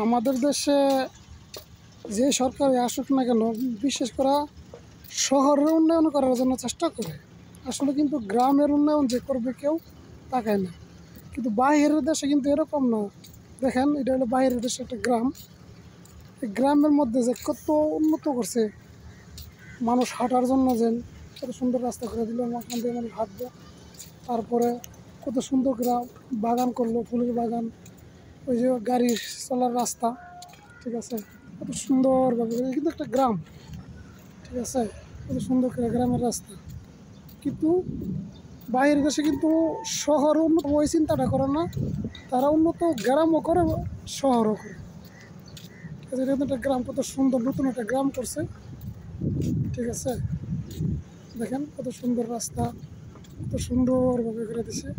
আমাদের দেশে যে সরকারই আসুক না কেন, বিশেষ করে শহরের উন্নয়ন করার জন্য চেষ্টা করে, আসলে কিন্তু গ্রামের উন্নয়ন যে করবে কেউ তাকায় না। কিন্তু বাইরের দেশে কিন্তু এরকম না। দেখেন, এটা হলো বাইরের দেশে একটা গ্রাম। এই গ্রামের মধ্যে যে কত উন্নত করছে, মানুষ হাঁটার জন্য যে কত সুন্দর রাস্তা করে দিল, ওখান থেকে মানুষ হাঁটবে। তারপরে কত সুন্দর গ্রাম বাগান করলো, ফুলের বাগান, ওই যে গাড়ি চলার রাস্তা, ঠিক আছে, কত সুন্দরভাবে। কিন্তু একটা গ্রাম, ঠিক আছে, কত সুন্দর করে গ্রামের রাস্তা। কিন্তু বাইরের দেশে কিন্তু শহর উন্নত ওই চিন্তাটা করে না, তারা উন্নত গ্রামও করে, শহরও করে। ঠিক আছে, এটা কিন্তু একটা গ্রাম, কত সুন্দর নতুন একটা গ্রাম করছে, ঠিক আছে। দেখেন কত সুন্দর রাস্তা, কত সুন্দরভাবে করে দিছে।